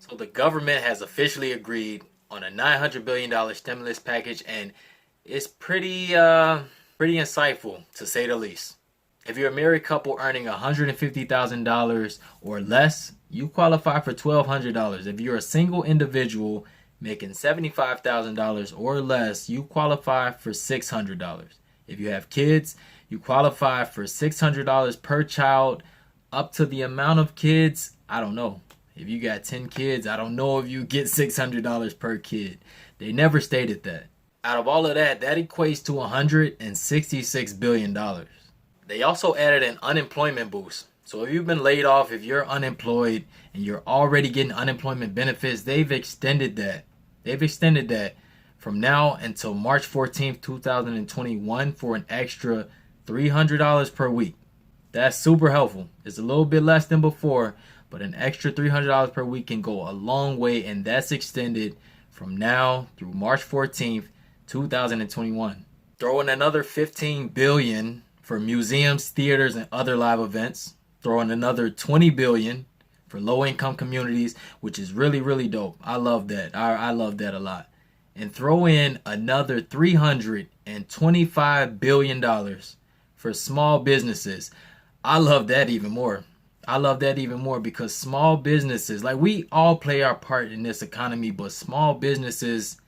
So the government has officially agreed on a $900 billion stimulus package, and it's pretty insightful to say the least. If you're a married couple earning $150,000 or less, you qualify for $1,200. If you're a single individual making $75,000 or less, you qualify for $600. If you have kids, you qualify for $600 per child up to the amount of kids. I don't know. If you got 10 kids, I don't know if you get $600 per kid. They never stated that. Out of all of that, that equates to $166 billion. They also added an unemployment boost. So if you've been laid off, if you're unemployed and you're already getting unemployment benefits, they've extended that. They've extended that from now until March 14th, 2021 for an extra $300 per week. That's super helpful. It's a little bit less than before, but an extra $300 per week can go a long way, and that's extended from now through March 14th, 2021. Throw in another $15 billion for museums, theaters, and other live events. Throw in another $20 billion for low-income communities, which is really, really dope. I love that. I love that a lot. And throw in another $325 billion for small businesses. I love that even more. I love that even more because small businesses, like we all play our part in this economy, but small businesses,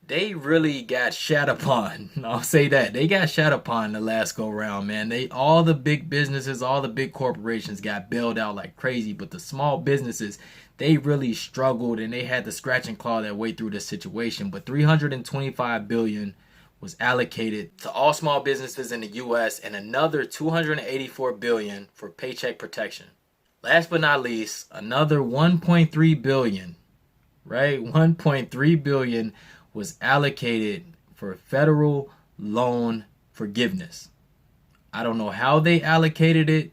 they really got shat upon. I'll say that. They got shat upon the last go round, man. All the big businesses, all the big corporations got bailed out like crazy, but the small businesses, they really struggled and they had to scratch and claw their way through the situation. But $325 billion was allocated to all small businesses in the US and another $284 billion for paycheck protection. Last but not least, another $1.3 billion, right? $1.3 billion was allocated for federal loan forgiveness. I don't know how they allocated it,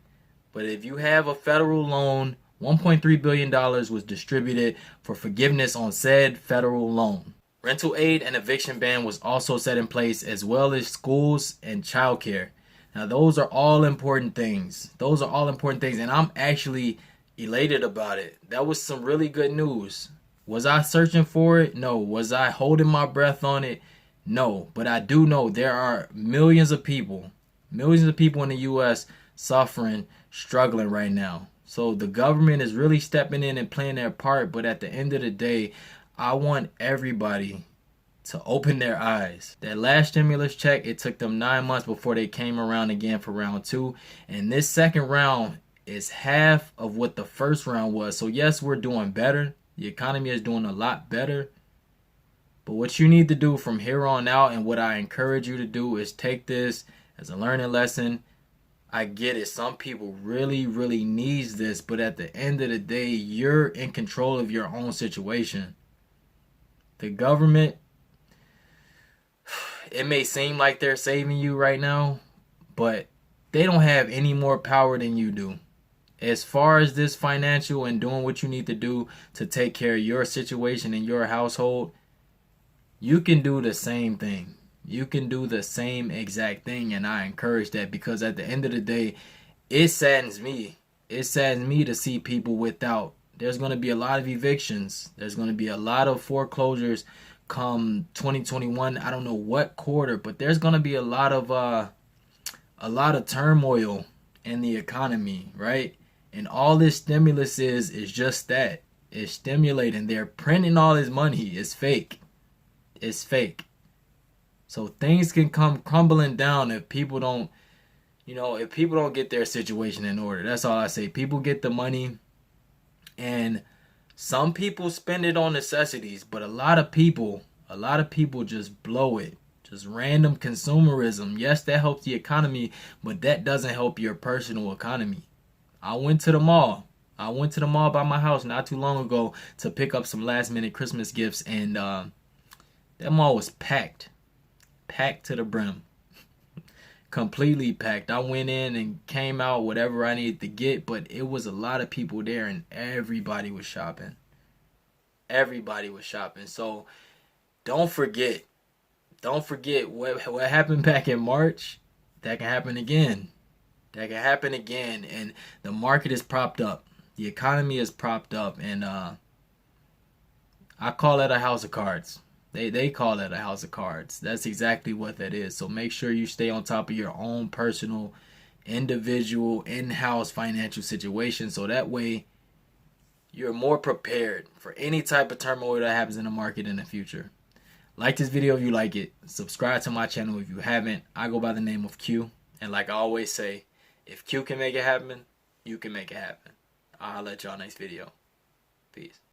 but if you have a federal loan, $1.3 billion was distributed for forgiveness on said federal loan. Rental aid and eviction ban was also set in place, as well as schools and childcare. Now, those are all important things. Those are all important things, and I'm actually elated about it. That was some really good news. Was I searching for it? No. Was I holding my breath on it? No. But I do know there are millions of people in the U.S. suffering, struggling right now. So the government is really stepping in and playing their part. But at the end of the day, I want everybody to open their eyes. That last stimulus check, it took them 9 months before they came around again for round 2. And this second round is half of what the first round was. So yes, we're doing better. The economy is doing a lot better. But what you need to do from here on out, and what I encourage you to do, is take this as a learning lesson. I get it. Some people really, really needs this. But at the end of the day, you're in control of your own situation. The government, it may seem like they're saving you right now, but they don't have any more power than you do. As far as this financial and doing what you need to do to take care of your situation in your household, you can do the same thing. You can do the same exact thing, and I encourage that, because at the end of the day, it saddens me. It saddens me to see people without. There's going to be a lot of evictions. There's going to be a lot of foreclosures come 2021. I don't know what quarter, but there's going to be a lot of turmoil in the economy, right? And all this stimulus is just that. It's stimulating. They're printing all this money. It's fake. It's fake. So things can come crumbling down if people don't, if people don't get their situation in order. That's all I say. People get the money, and some people spend it on necessities, but a lot of people just blow it. Just random consumerism. Yes, that helps the economy, but that doesn't help your personal economy. I went to the mall by my house not too long ago to pick up some last minute Christmas gifts, and that mall was packed to the brim. Completely packed. I went in and came out whatever I needed to get, but it was a lot of people there, and everybody was shopping. So don't forget what happened back in March. That can happen again. And the market is propped up. The economy is propped up, and I call it a house of cards. They call it a house of cards. That's exactly what that is. So make sure you stay on top of your own personal, individual, in-house financial situation, so that way you're more prepared for any type of turmoil that happens in the market in the future. Like this video if you like it. Subscribe to my channel if you haven't. I go by the name of Q. And like I always say, if Q can make it happen, you can make it happen. I'll let y'all next video. Peace.